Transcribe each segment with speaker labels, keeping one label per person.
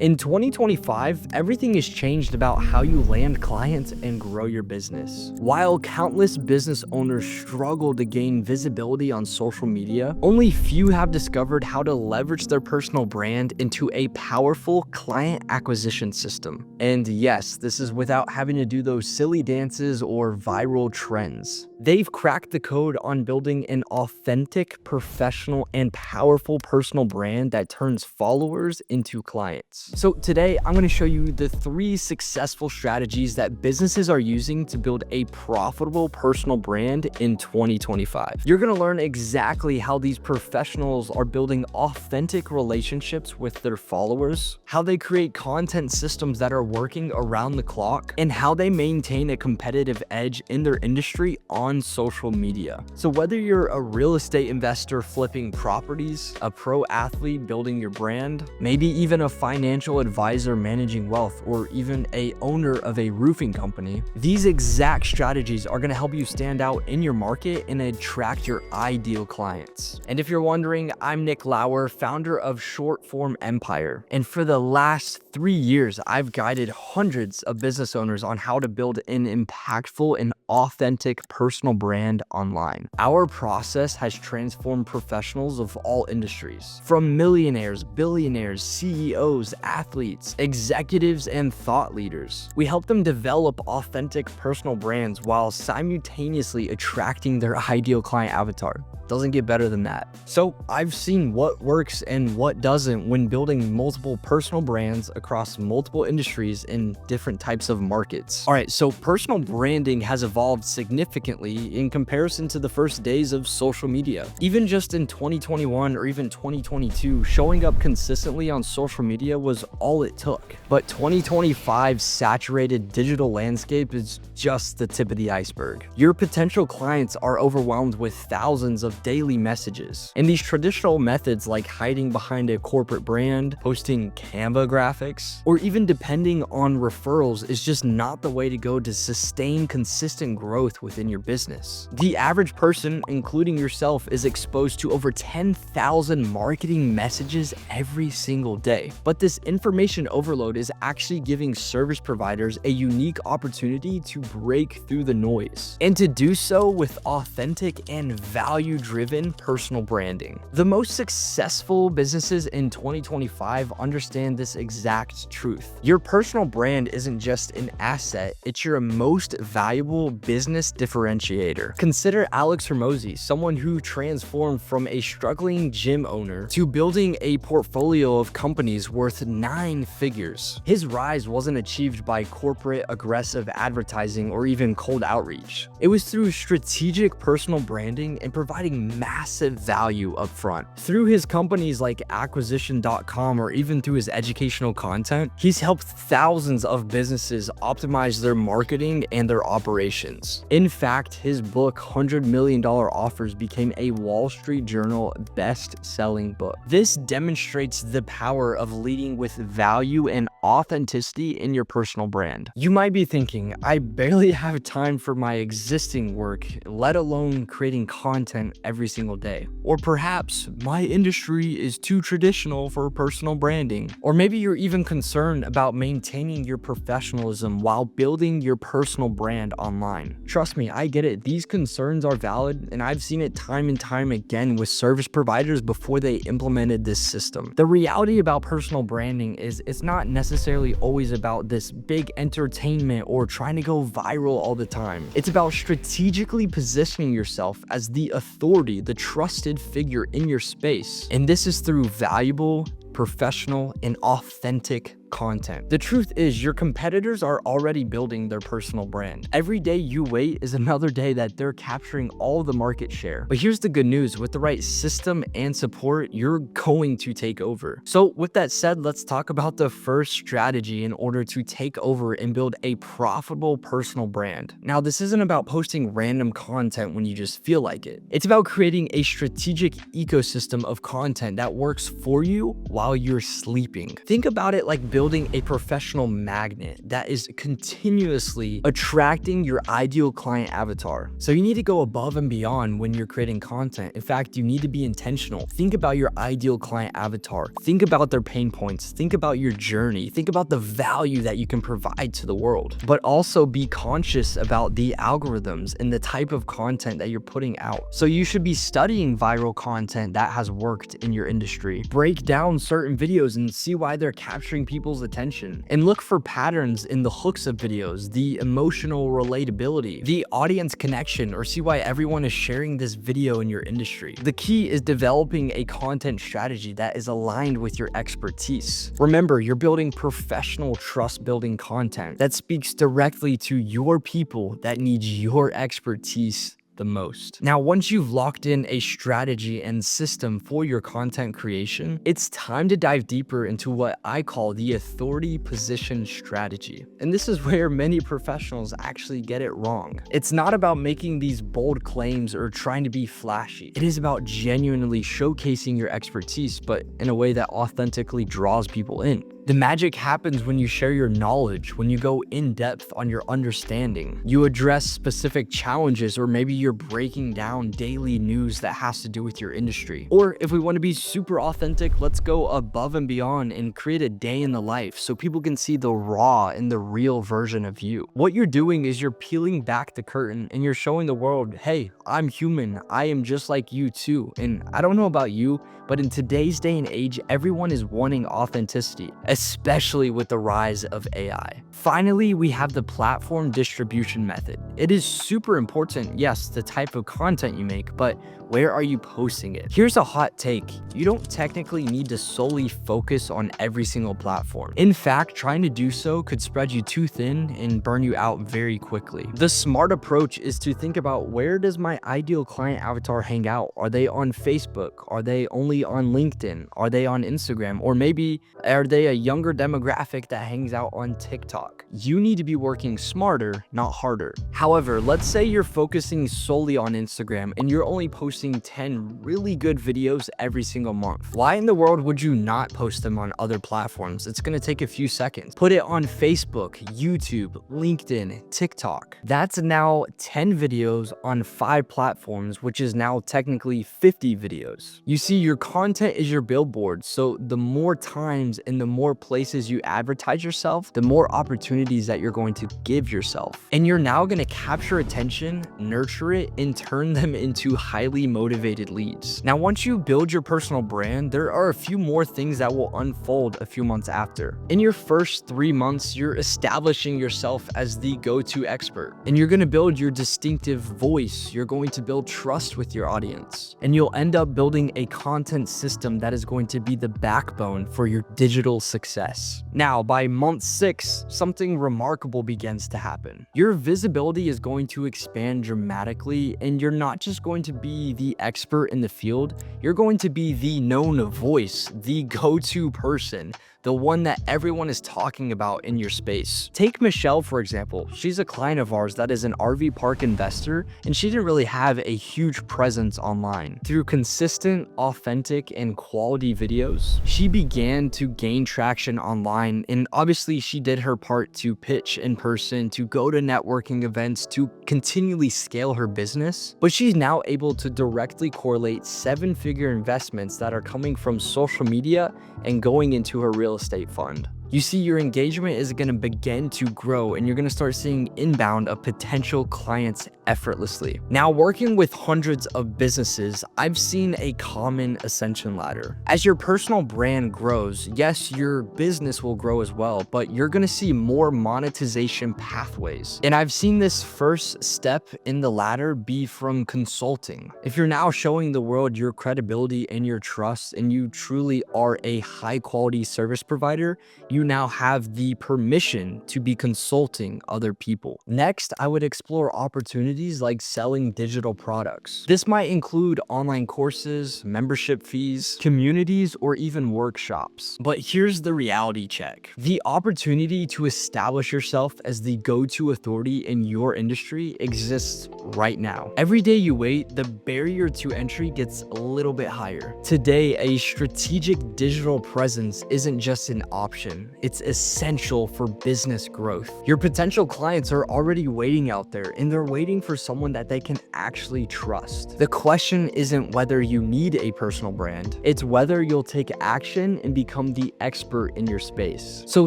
Speaker 1: In 2025, everything has changed about how you land clients and grow your business. While countless business owners struggle to gain visibility on social media, only few have discovered how to leverage their personal brand into a powerful client acquisition system. And yes, this is without having to do those silly dances or viral trends. They've cracked the code on building an authentic, professional, and powerful personal brand that turns followers into clients. So today, I'm going to show you the 3 successful strategies that businesses are using to build a profitable personal brand in 2025. You're going to learn exactly how these professionals are building authentic relationships with their followers, how they create content systems that are working around the clock, and how they maintain a competitive edge in their industry on social media. So whether you're a real estate investor flipping properties, a pro athlete building your brand, maybe even a financial advisor managing wealth, or even a owner of a roofing company, these exact strategies are going to help you stand out in your market and attract your ideal clients. And if you're wondering, I'm Nick Lauer, founder of Short Form Empire. And for the last 3 years, I've guided hundreds of business owners on how to build an impactful and authentic personal brand online. Our process has transformed professionals of all industries, from millionaires, billionaires, CEOs, athletes, executives, and thought leaders. We help them develop authentic personal brands while simultaneously attracting their ideal client avatar. Doesn't get better than that. So I've seen what works and what doesn't when building multiple personal brands across multiple industries in different types of markets. All right, so personal branding has evolved significantly in comparison to the first days of social media. Even just in 2021 or even 2022, showing up consistently on social media was all it took. But 2025's saturated digital landscape is just the tip of the iceberg. Your potential clients are overwhelmed with thousands of daily messages. And these traditional methods like hiding behind a corporate brand, posting Canva graphics, or even depending on referrals is just not the way to go to sustain consistent growth within your business. The average person, including yourself, is exposed to over 10,000 marketing messages every single day. But this information overload is actually giving service providers a unique opportunity to break through the noise, and to do so with authentic and value-driven personal branding. The most successful businesses in 2025 understand this exact truth. Your personal brand isn't just an asset, it's your most valuable business differentiator. Consider Alex Hormozi, someone who transformed from a struggling gym owner to building a portfolio of companies worth 9 figures. His rise wasn't achieved by corporate aggressive advertising or even cold outreach. It was through strategic personal branding and providing massive value up front. Through his companies like acquisition.com or even through his educational content, he's helped thousands of businesses optimize their marketing and their operations. In fact, his book $100 Million Offers became a Wall Street Journal best-selling book. This demonstrates the power of leading with value and authenticity in your personal brand. You might be thinking, I barely have time for my existing work, let alone creating content every single day. Or perhaps my industry is too traditional for personal branding. Or maybe you're even concerned about maintaining your professionalism while building your personal brand online. Trust me, I get it. These concerns are valid, and I've seen it time and time again with service providers before they implemented this system. The reality about personal branding is it's not necessarily always about this big entertainment or trying to go viral all the time. It's about strategically positioning yourself as the authority, the trusted figure in your space. And this is through valuable, professional, and authentic content. The truth is, your competitors are already building their personal brand. Every day you wait is another day that they're capturing all the market share. But here's the good news: with the right system and support, you're going to take over. So with that said, let's talk about the first strategy in order to take over and build a profitable personal brand. Now, this isn't about posting random content when you just feel like it. It's about creating a strategic ecosystem of content that works for you while you're sleeping. Think about it like building building a professional magnet that is continuously attracting your ideal client avatar. So you need to go above and beyond when you're creating content. In fact, you need to be intentional. Think about your ideal client avatar. Think about their pain points. Think about your journey. Think about the value that you can provide to the world. But also be conscious about the algorithms and the type of content that you're putting out. So you should be studying viral content that has worked in your industry. Break down certain videos and see why they're capturing people's attention. And look for patterns in the hooks of videos, the emotional relatability, the audience connection, or see why everyone is sharing this video in your industry. The key is developing a content strategy that is aligned with your expertise. Remember, you're building professional trust-building content that speaks directly to your people that need your expertise the most. Now, once you've locked in a strategy and system for your content creation, it's time to dive deeper into what I call the authority position strategy. And this is where many professionals actually get it wrong. It's not about making these bold claims or trying to be flashy. It is about genuinely showcasing your expertise, but in a way that authentically draws people in. The magic happens when you share your knowledge, when you go in depth on your understanding. You address specific challenges, or maybe you're breaking down daily news that has to do with your industry. Or if we want to be super authentic, let's go above and beyond and create a day in the life so people can see the raw and the real version of you. What you're doing is you're peeling back the curtain and you're showing the world, hey, I'm human. I am just like you too. And I don't know about you, but in today's day and age, everyone is wanting authenticity, especially with the rise of AI. Finally, we have the platform distribution method. It is super important, yes, the type of content you make, but where are you posting it? Here's a hot take. You don't technically need to solely focus on every single platform. In fact, trying to do so could spread you too thin and burn you out very quickly. The smart approach is to think about, where does my ideal client avatar hang out? Are they on Facebook? Are they only on LinkedIn? Are they on Instagram? Or maybe are they a younger demographic that hangs out on TikTok? You need to be working smarter, not harder. However, let's say you're focusing solely on Instagram and you're only posting 10 really good videos every single month. Why in the world would you not post them on other platforms? It's going to take a few seconds. Put it on Facebook, YouTube, LinkedIn, TikTok. That's now 10 videos on 5 platforms, which is now technically 50 videos. You see, your content is your billboard, so the more times and the more places you advertise yourself, the more opportunities that you're going to give yourself. And you're now going to capture attention, nurture it, and turn them into highly motivated leads. Now, once you build your personal brand, there are a few more things that will unfold a few months after. In your first 3 months, you're establishing yourself as the go-to expert, and you're going to build your distinctive voice. You're going to build trust with your audience, and you'll end up building a content system that is going to be the backbone for your digital success. Now, by month 6, something remarkable begins to happen. Your visibility is going to expand dramatically, and you're not just going to be the expert in the field, you're going to be the known voice, the go-to person, the one that everyone is talking about in your space. Take Michelle, for example. She's a client of ours that is an RV park investor, and she didn't really have a huge presence online. Through consistent, authentic, and quality videos, she began to gain traction online, and obviously she did her part to pitch in person, to go to networking events, to continually scale her business. But she's now able to directly correlate 7-figure investments that are coming from social media and going into her real estate fund. You see, your engagement is going to begin to grow, and you're going to start seeing inbound of potential clients effortlessly. Now, working with hundreds of businesses, I've seen a common ascension ladder. As your personal brand grows, yes, your business will grow as well, but you're going to see more monetization pathways. And I've seen this first step in the ladder be from consulting. If you're now showing the world your credibility and your trust, and you truly are a high quality service provider, you now have the permission to be consulting other people. Next, I would explore opportunities like selling digital products. This might include online courses, membership fees, communities, or even workshops. But here's the reality check. The opportunity to establish yourself as the go-to authority in your industry exists right now. Every day you wait, the barrier to entry gets a little bit higher. Today, a strategic digital presence isn't just an option. It's essential for business growth. Your potential clients are already waiting out there, and they're waiting for someone that they can actually trust. The question isn't whether you need a personal brand, it's whether you'll take action and become the expert in your space. So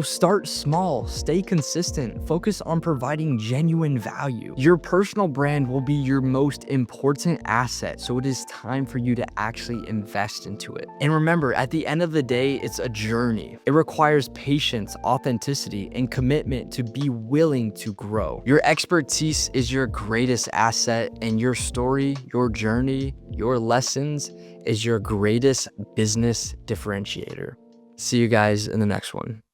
Speaker 1: start small, stay consistent, focus on providing genuine value. Your personal brand will be your most important asset, so it is time for you to actually invest into it. And remember, at the end of the day, it's a journey. It requires patience, authenticity, and commitment to be willing to grow. Your expertise is your greatest asset, and your story, your journey, your lessons is your greatest business differentiator. See you guys in the next one.